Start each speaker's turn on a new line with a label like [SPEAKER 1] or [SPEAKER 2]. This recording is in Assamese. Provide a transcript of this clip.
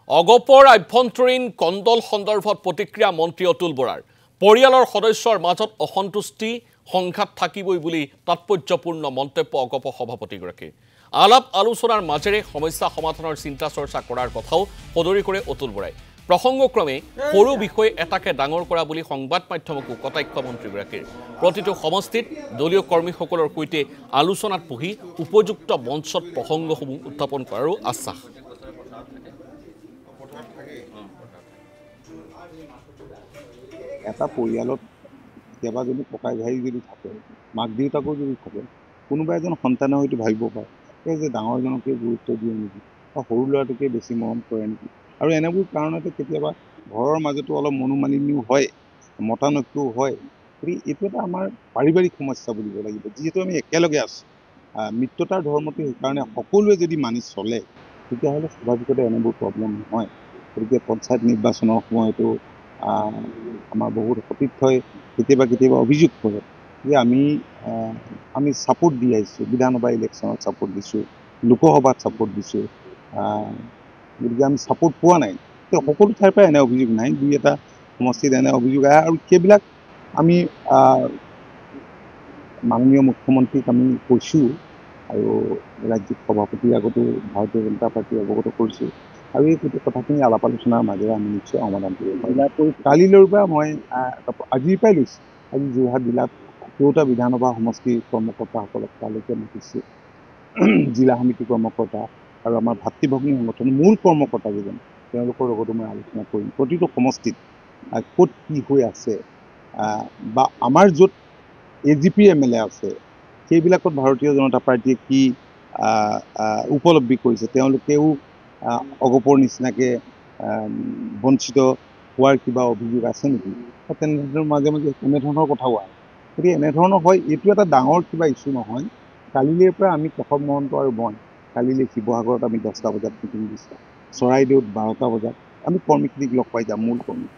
[SPEAKER 1] অগপৰ আভ্যন্তৰীণ কণ্ডল সন্দৰ্ভত প্ৰতিক্ৰিয়া মন্ত্ৰী অতুল বৰাৰ পৰিয়ালৰ সদস্যৰ মাজত অসন্তুষ্টি সংঘাত থাকিবই বুলি তাৎপৰ্যপূৰ্ণ মন্তব্য অগপ সভাপতিগৰাকীৰ আলাপ আলোচনাৰ মাজেৰে সমস্যা সমাধানৰ চিন্তা চৰ্চা কৰাৰ কথাও সদৰি কৰে অতুল বৰাই প্ৰসংগক্ৰমে সৰু বিষয় এটাকে ডাঙৰ কৰা বুলি সংবাদ মাধ্যমকো কটাক্ষ মন্ত্ৰীগৰাকীৰ প্ৰতিটো সমষ্টিত দলীয় কৰ্মীসকলৰ সৈতে আলোচনাত বহি উপযুক্ত মঞ্চত প্ৰসংগসমূহ উত্থাপন কৰাৰো আশ্বাস
[SPEAKER 2] এটা পৰিয়ালত কেতিয়াবা যদি ককাই ভাই যদি থাকে মাক দেউতাকো যদি থাকে কোনোবা এজন সন্তানে হয়তো ভাবিব পাৰে যে ডাঙৰজনকে গুৰুত্ব দিয়ে নেকি বা সৰু ল'ৰাটোকে বেছি মৰম কৰে নেকি আৰু এনেবোৰ কাৰণতে কেতিয়াবা ঘৰৰ মাজতো অলপ মনোমালিন্যও হয় মতানৈক্যও হয় গতিকে এইটো এটা আমাৰ পাৰিবাৰিক সমস্যা বুলিব লাগিব যিহেতু আমি একেলগে আছোঁ মিত্ৰতাৰ ধৰ্মটো সেইকাৰণে সকলোৱে যদি মানি চলে তেতিয়াহ'লে স্বাভাৱিকতে এনেবোৰ প্ৰব্লেম নহয় গতিকে পঞ্চায়ত নিৰ্বাচনৰ সময়তো আমাৰ বহুত সতীৰ্থই কেতিয়াবা অভিযোগ কৰে যে আমি ছাপোৰ্ট দি আহিছোঁ বিধানসভা ইলেকশ্যনত ছাপোৰ্ট দিছোঁ লোকসভাত ছাপোৰ্ট দিছোঁ গতিকে আমি ছাপোৰ্ট পোৱা নাই তো সকলো ঠাইৰ পৰা এনে অভিযোগ নাই দুই এটা সমষ্টিত এনে অভিযোগ আহে আৰু সেইবিলাক আমি মাননীয় মুখ্যমন্ত্ৰীক আমি কৈছোঁ আৰু ৰাজ্যিক সভাপতিৰ আগতো ভাৰতীয় জনতা পাৰ্টী অৱগত কৰিছোঁ আৰু এই গোটেই কথাখিনি আলাপ আলোচনাৰ মাজেৰে আমি নিশ্চয় সমাধান কৰিব পাৰিম কালিলৈৰ পৰা মই আজিৰ পৰাই লৈছোঁ আজি যোৰহাট জিলাত 4টা বিধানসভা সমষ্টিৰ কৰ্মকৰ্তাসকলক তালৈকে মাতিছোঁ জিলা সমিতি কৰ্মকৰ্তা আৰু আমাৰ ভাতৃ ভগ্নী সংগঠনৰ মূল কৰ্মকৰ্তা যিজন তেওঁলোকৰ লগতো মই আলোচনা কৰিম প্ৰতিটো সমষ্টিত ক'ত কি হৈ আছে বা আমাৰ য'ত AGP MLA আছে সেইবিলাকত ভাৰতীয় জনতা পাৰ্টীয়ে কি উপলব্ধি কৰিছে তেওঁলোকেও অগপৰ নিচিনাকৈ বঞ্চিত হোৱাৰ কিবা অভিযোগ আছে নেকি তেনেধৰণৰ মাজে মাজে এনেধৰণৰ কথাও আহে গতিকে এনেধৰণৰ হয় এইটো এটা ডাঙৰ কিবা ইছ্যু নহয় কালিলৈৰ পৰা আমি কেশৱ মহন্ত আৰু মই কালিলৈ শিৱসাগৰত আমি 10টা বজাত মিটিং দিছোঁ চৰাইদেউত 12টা বজাত আমি কৰ্মীখিনিক লগ পাই যাম মূল কৰ্মী